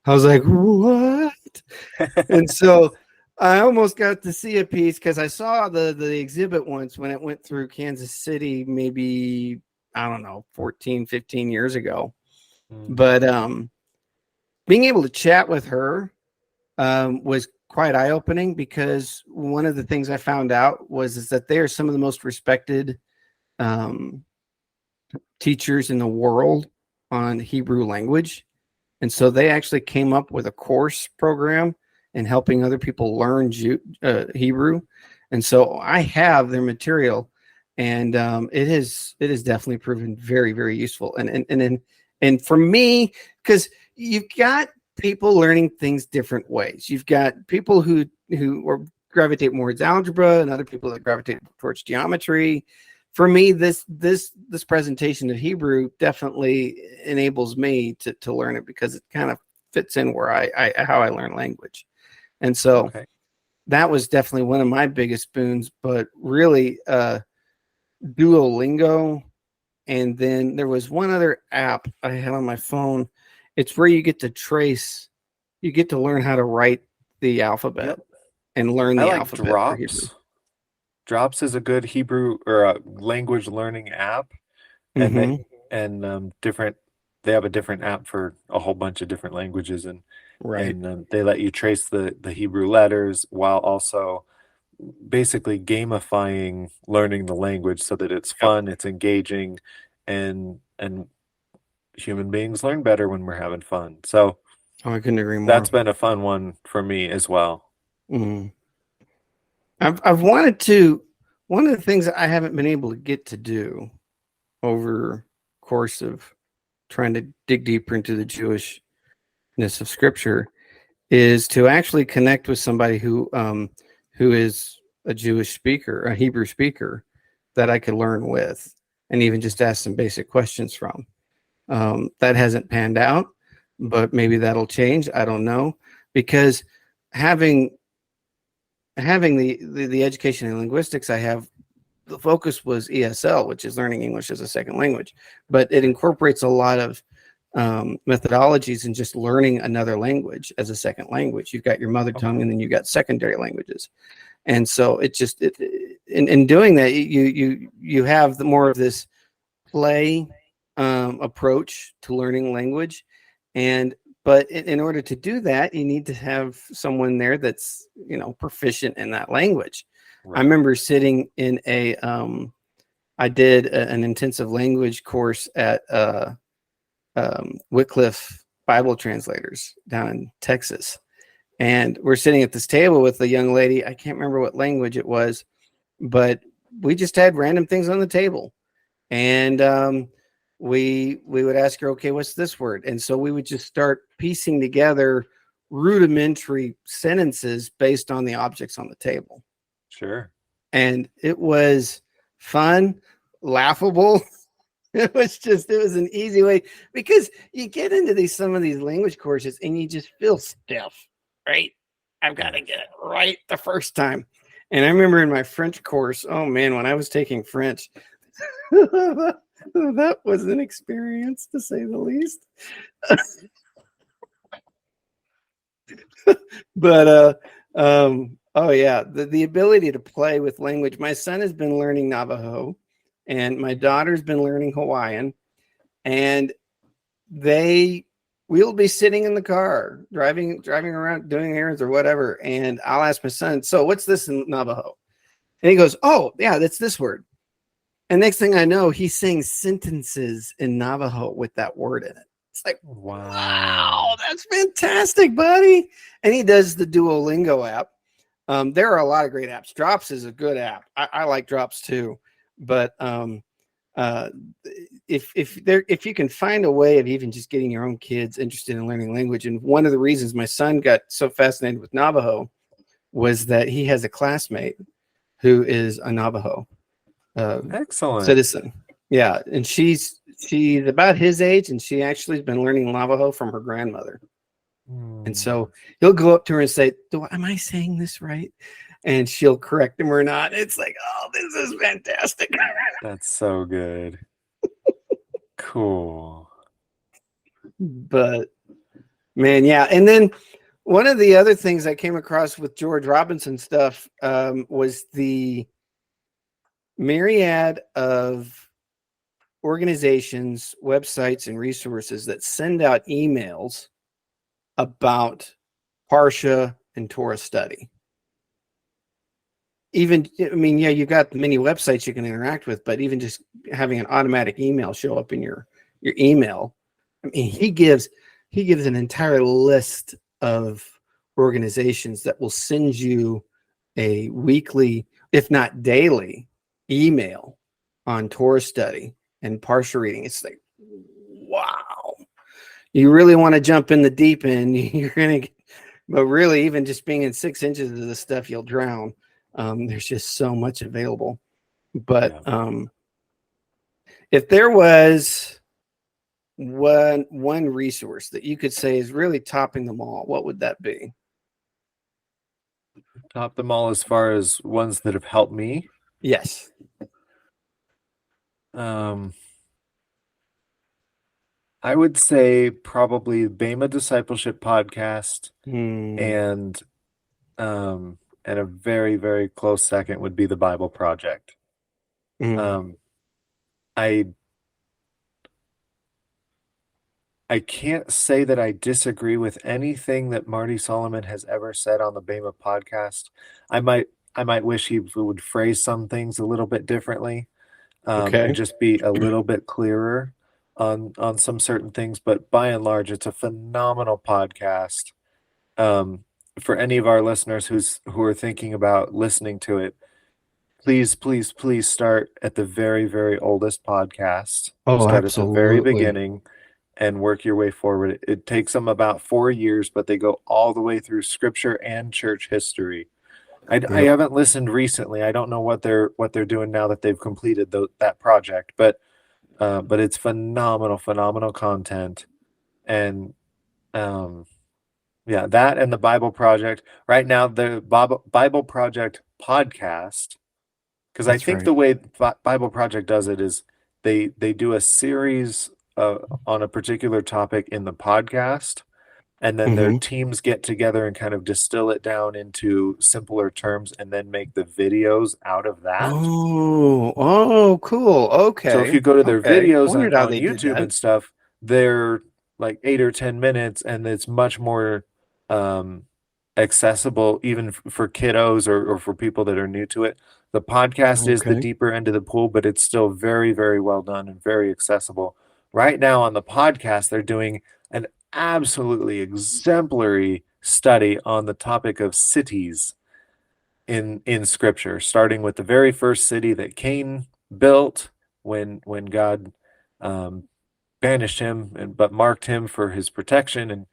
I was like, "What?" And so I almost got to see a piece because I saw the exhibit once when it went through Kansas City, maybe I don't know, 14, 15 years ago. Hmm. But being able to chat with her was quite eye opening because one of the things I found out was is that they are some of the most respected um, teachers in the world on Hebrew language, and so they actually came up with a course program in helping other people learn Hebrew, and so I have their material, and it has definitely proven very very useful, and for me because you've got people learning things different ways. You've got people who gravitate more towards algebra, and other people that gravitate towards geometry. For me, this presentation of Hebrew definitely enables me to learn it because it kind of fits in where I how I learn language. And so Okay. that was definitely one of my biggest boons. But really, Duolingo, and then there was one other app I had on my phone. It's where you get to learn how to write the alphabet Yep. and learn I the like alphabet for Hebrew. Drops. Drops is a good Hebrew or a language learning app, and they Mm-hmm. and different. They have a different app for a whole bunch of different languages, Right. and they let you trace the Hebrew letters while also basically gamifying learning the language so that it's Yep. fun, it's engaging, and human beings learn better when we're having fun. So Oh, I couldn't agree more. that's been a fun one for me as well. Mm. I've wanted to. One of the things that I haven't been able to get to do over course of trying to dig deeper into the Jewishness of Scripture is to actually connect with somebody who is a Jewish speaker, a Hebrew speaker that I could learn with, and even just ask some basic questions from. That hasn't panned out, but maybe that'll change. I don't know because having having the education in linguistics I have, the focus was ESL, which is learning English as a second language, but it incorporates a lot of methodologies and just learning another language as a second language. You've got your mother tongue, Okay. and then you've got secondary languages, and so in doing that, you have more of this play approach to learning language, and but in order to do that, you need to have someone there that's proficient in that language. I Right. remember sitting in I did an intensive language course at Wycliffe Bible translators down in Texas. And we're sitting at this table with a young lady. I can't remember what language it was, but we just had random things on the table. And we would ask her, okay, what's this word? And so we would just start piecing together rudimentary sentences based on the objects on the table. Sure. And it was fun, laughable. It was an easy way, because you get into some of these language courses and you just feel stiff, right? I've got to get it right the first time. And I remember in my French course, oh man, when I was taking French, that was an experience, to say the least. But oh yeah, the ability to play with language. My son has been learning Navajo, and my daughter's been learning Hawaiian, and we'll be sitting in the car driving around doing errands or whatever, and I'll ask my son, so what's this in Navajo? And he goes, oh yeah, that's this word. And next thing I know, he's saying sentences in Navajo with that word in it. It's like, wow, that's fantastic, buddy. And he does the Duolingo app. There are a lot of great apps. Drops is a good app. I like Drops too. But if you can find a way of even just getting your own kids interested in learning language, and one of the reasons my son got so fascinated with Navajo was that he has a classmate who is a Navajo excellent citizen. Yeah, and she's about his age, and she actually has been learning Navajo from her grandmother. And so he'll go up to her and say, am I saying this right? And she'll correct him or not. It's like, oh, this is fantastic. That's so good. Cool. But man, yeah. And then one of the other things I came across with George Robinson stuff was the myriad of organizations, websites, and resources that send out emails about Parsha and Torah study. Even, I mean, yeah, you got many websites you can interact with, but even just having an automatic email show up in your email. I mean, he gives an entire list of organizations that will send you a weekly, if not daily, email on Torah study and Parsha reading. It's like, wow. You really want to jump in the deep end, you're going to, but really, even just being in 6 inches of the stuff, you'll drown. There's just so much available. But if there was one resource that you could say is really topping them all, what would that be? Top them all as far as ones that have helped me? Yes. I would say probably Bema Discipleship Podcast, and a very, very close second would be the Bible Project. I can't say that I disagree with anything that Marty Solomon has ever said on the Bema podcast. I might wish he would phrase some things a little bit differently, and just be a little bit clearer on some certain things. But by and large, it's a phenomenal podcast. For any of our listeners who are thinking about listening to it, please start at the very, very oldest podcast. Start Absolutely. at the very beginning and work your way forward. It takes them about 4 years, but they go all the way through scripture and church history. I haven't listened recently. I don't know what they're doing now that they've completed that project, but it's phenomenal content. And yeah, that and the Bible Project. Right now, the Bible Project podcast, because I think the way Bible Project does it is they do a series on a particular topic in the podcast, and then their teams get together and kind of distill it down into simpler terms and then make the videos out of that. Oh, cool. Okay. So if you go to their videos on YouTube and stuff, they're like 8 or 10 minutes, and it's much more accessible even for kiddos or for people that are new to it. The podcast is the deeper end of the pool, but it's still very, very well done and very accessible. Right now on the podcast, they're doing absolutely exemplary study on the topic of cities in Scripture, starting with the very first city that Cain built when God um, banished him, but marked him for his protection,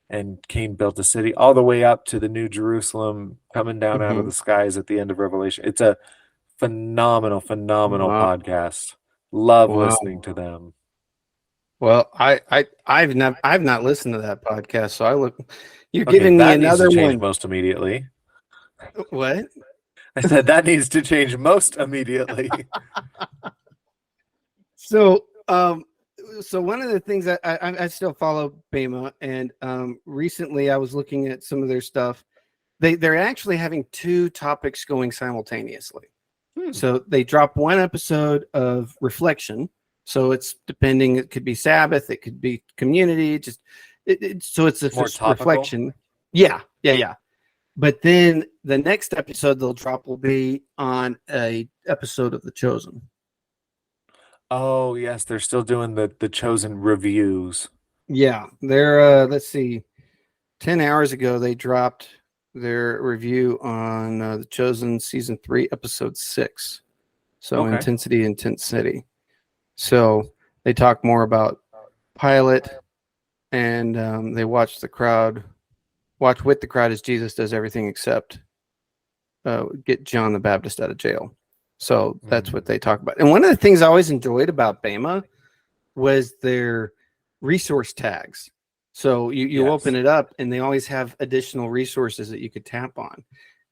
and Cain built a city, all the way up to the New Jerusalem coming down out of Mhm. the skies at the end of Revelation. It's a phenomenal Wow. podcast. Love Wow. listening to them. Well, I've not listened to that podcast, so you're Okay, giving me that needs to another change one. most immediately. What? I said that needs to change most immediately. So, so one of the things that I still follow Bema, and recently I was looking at some of their stuff. They're actually having two topics going simultaneously. So they drop one episode of reflection. So it's depending. It could be Sabbath. It could be community. Just so it's a More topical. reflection. Yeah, yeah, yeah. But then the next episode they'll drop will be on a episode of The Chosen. Oh yes, they're still doing the Chosen reviews. Yeah, they're let's see, 10 hours ago they dropped their review on The Chosen season 3 episode 6. So Okay. intensity. So they talk more about Pilate, and they watch with the crowd as Jesus does everything except get John the Baptist out of jail. So that's what they talk about. And one of the things I always enjoyed about Bema was their resource tags. So you Yes. open it up and they always have additional resources that you could tap on.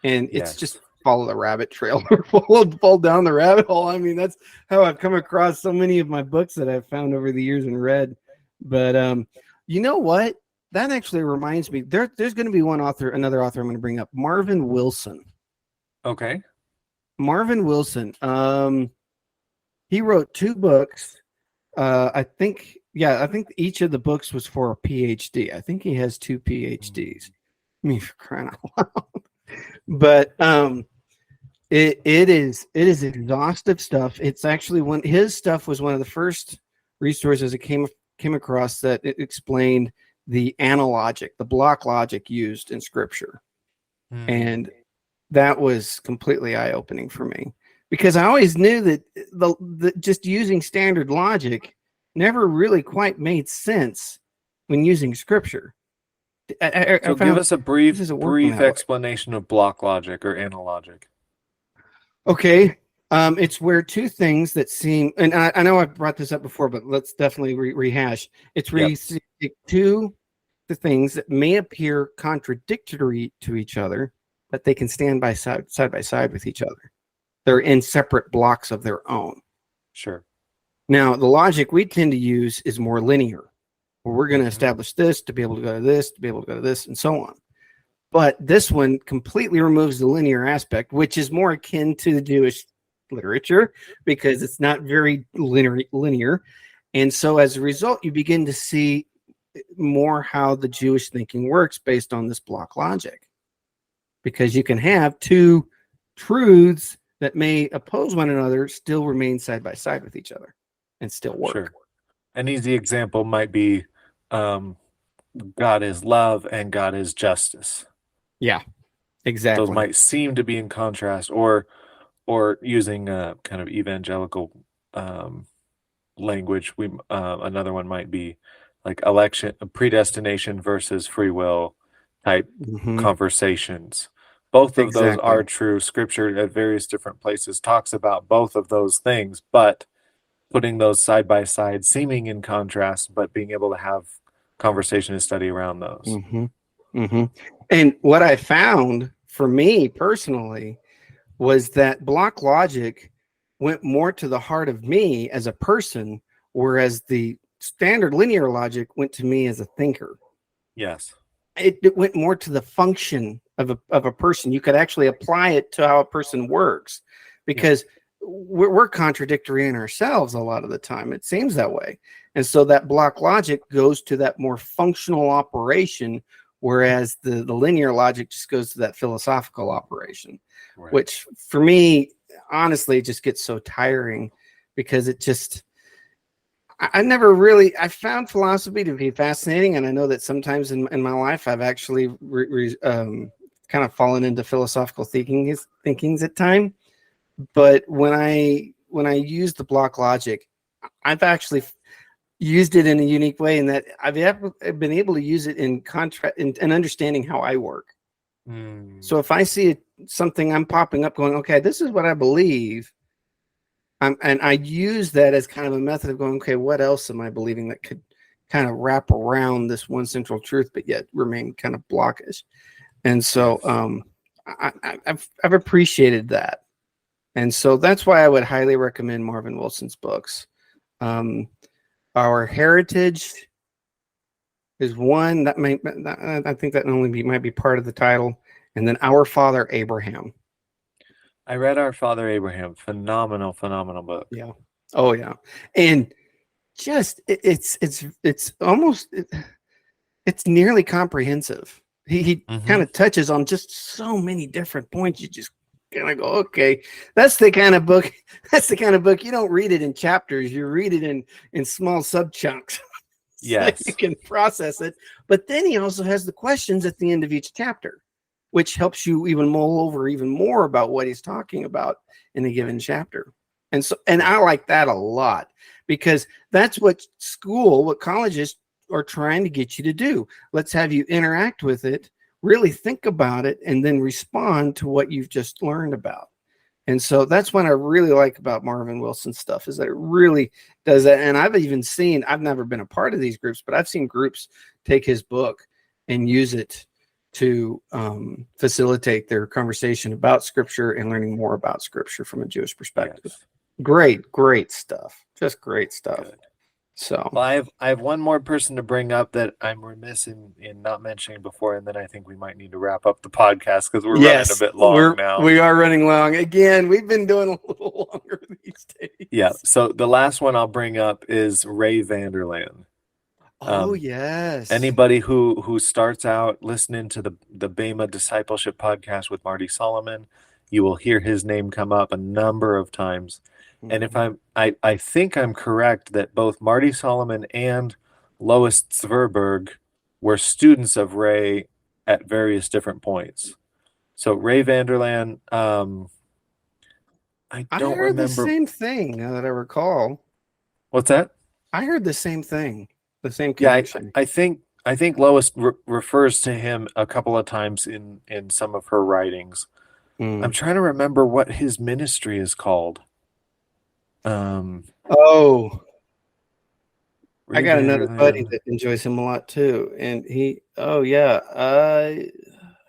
And it's Yes. just follow the rabbit trail or fall down the rabbit hole. I mean, that's how I've come across so many of my books that I've found over the years and read. But you know what? That actually reminds me, there's going to be another author I'm going to bring up, Marvin Wilson. Okay. Marvin Wilson. He wrote 2 books. I think each of the books was for a PhD. I think he has 2 PhDs. I mean, for crying out loud. But it is exhaustive stuff. It's actually his stuff was one of the first resources it came across that it explained the analogic, the block logic used in Scripture, and that was completely eye-opening for me, because I always knew that the just using standard logic never really quite made sense when using Scripture. So give us a brief way. explanation of block logic or analogic. Okay. It's where two things that seem, and I know I've brought this up before, but let's definitely rehash. It's where you see the things that may appear contradictory to each other, but they can stand side by side with each other. They're in separate blocks of their own. Sure. Now, the logic we tend to use is more linear, where we're going to establish this to be able to go to this, to be able to go to this, and so on. But this one completely removes the linear aspect, which is more akin to the Jewish literature because it's not very linear. And so as a result, you begin to see more how the Jewish thinking works based on this block logic. Because you can have two truths that may oppose one another still remain side by side with each other and still work. Sure. An easy example might be God is love and God is justice. Yeah, exactly. Those might seem to be in contrast, or using kind of evangelical language. Another one might be like election, predestination versus free will type conversations. Both of those are true. Scripture at various different places talks about both of those things, but putting those side by side, seeming in contrast, but being able to have conversation and study around those. And what I found for me personally was that block logic went more to the heart of me as a person, whereas the standard linear logic went to me as a thinker. Yes. It went more to the function of a person. You could actually apply it to how a person works, because we're contradictory in ourselves a lot of the time. It seems that way. And so that block logic goes to that more functional operation, whereas the linear logic just goes to that philosophical operation, which for me, honestly, it just gets so tiring because I found philosophy to be fascinating, and I know that sometimes in my life I've actually kind of fallen into philosophical thinkings at time. But when I use the block logic, I've actually used it in a unique way in that I've been able to use it in understanding how I work. So if I see something, I'm popping up going, okay, this is what I believe. And I use that as kind of a method of going, okay, what else am I believing that could kind of wrap around this one central truth, but yet remain kind of blockish. And so I've appreciated that. And so that's why I would highly recommend Marvin Wilson's books. Our Heritage is one that I think that might be part of the title. And then Our Father Abraham. I read Our Father Abraham. Phenomenal book. Yeah. Oh yeah. And just it's almost it's nearly comprehensive. He kind of touches on just so many different points. You just kind of go, okay, that's the kind of book you don't read it in chapters, you read it in small sub chunks. Yes. So you can process it. But then he also has the questions at the end of each chapter, which helps you even mull over even more about what he's talking about in a given chapter. And I like that a lot, because that's what colleges are trying to get you to do. Let's have you interact with it, really think about it, and then respond to what you've just learned about. And so that's what I really like about Marvin Wilson's stuff, is that it really does that. And I've never been a part of these groups, but I've seen groups take his book and use it to facilitate their conversation about Scripture and learning more about Scripture from a Jewish perspective. Yes. Great stuff. Just great stuff. Good. So well, I have one more person to bring up that I'm remiss in not mentioning before, and then I think we might need to wrap up the podcast because we're running a bit long now. We are running long. Again, we've been doing a little longer these days. Yeah. So the last one I'll bring up is Ray Vanderlaan. Oh yes. Anybody who starts out listening to the Bema Discipleship podcast with Marty Solomon, you will hear his name come up a number of times. And if I think I'm correct that both Marty Solomon and Lois Zverberg were students of Ray at various different points. So Ray Vanderlaan, I don't heard remember. the same thing now that I recall. What's that? I heard the same thing. The same connection. Yeah, I think Lois refers to him a couple of times in some of her writings. I'm trying to remember what his ministry is called. I got another buddy that enjoys him a lot too, and I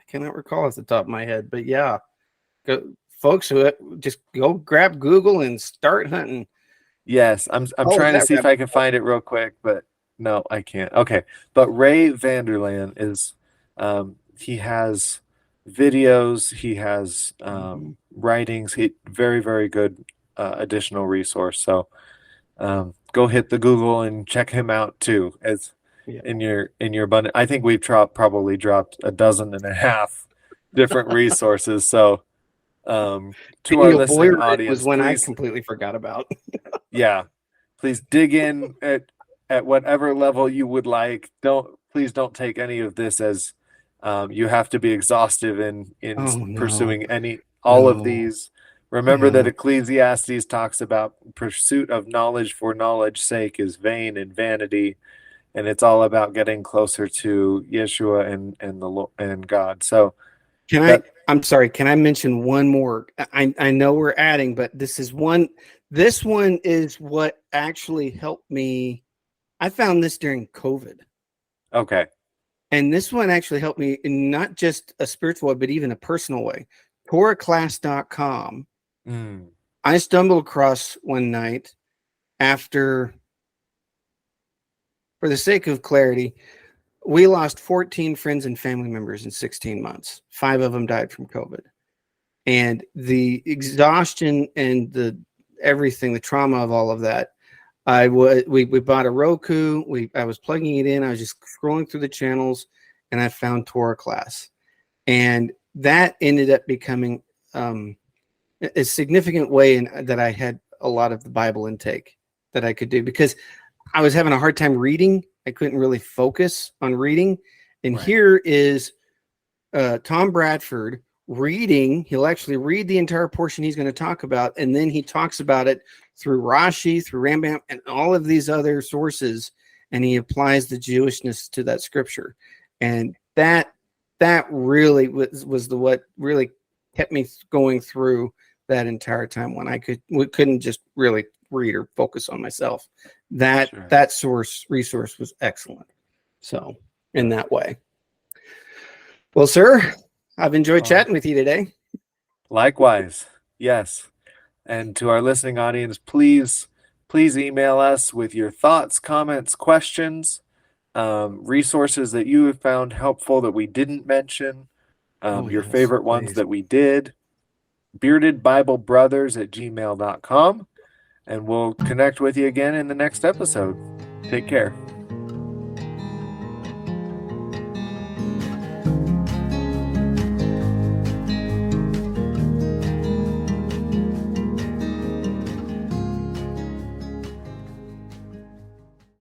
cannot recall off the top of my head, but yeah, folks who just go grab Google and start hunting. Yes, I'm trying to see if I can find it real quick, but no, I can't. Okay, but Ray Vanderlaan is he has videos, he has writings, very, very good additional resource. So go hit the Google and check him out too, as in your abundant. I think we've probably dropped 12.5 different resources. So to our listening audience, was one I completely forgot about. Yeah, please dig in at whatever level you would like. Please don't take any of this as you have to be exhaustive in pursuing all of these. Remember that Ecclesiastes talks about pursuit of knowledge for knowledge's sake is vain and vanity, and it's all about getting closer to Yeshua and God. So, I'm sorry. Can I mention one more? I know we're adding, but this is one. This one is what actually helped me. I found this during COVID. Okay. And this one actually helped me in not just a spiritual way, but even a personal way. TorahClass.com. I stumbled across one night for the sake of clarity, we lost 14 friends and family members in 16 months. 5 of them died from COVID. And the exhaustion and the trauma of all of that, we bought a Roku. I was plugging it in. I was just scrolling through the channels, and I found Torah Class. And that ended up becoming a significant way that I had a lot of the Bible intake that I could do, because I was having a hard time reading. I couldn't really focus on reading. And Right. here is Tom Bradford reading. He'll actually read the entire portion he's going to talk about, and then he talks about it through Rashi, through Rambam, and all of these other sources, and he applies the Jewishness to that scripture. And that really was the what really kept me going through that entire time when I couldn't just really read or focus on myself. That Sure. that resource was excellent. So in that way. Well, sir, I've enjoyed chatting with you today. Likewise. Yes. And to our listening audience, please email us with your thoughts, comments, questions, resources that you have found helpful that we didn't mention, your Yes, favorite ones please. that we did. beardedbiblebrothers@gmail.com, and we'll connect with you again in the next episode. Take care.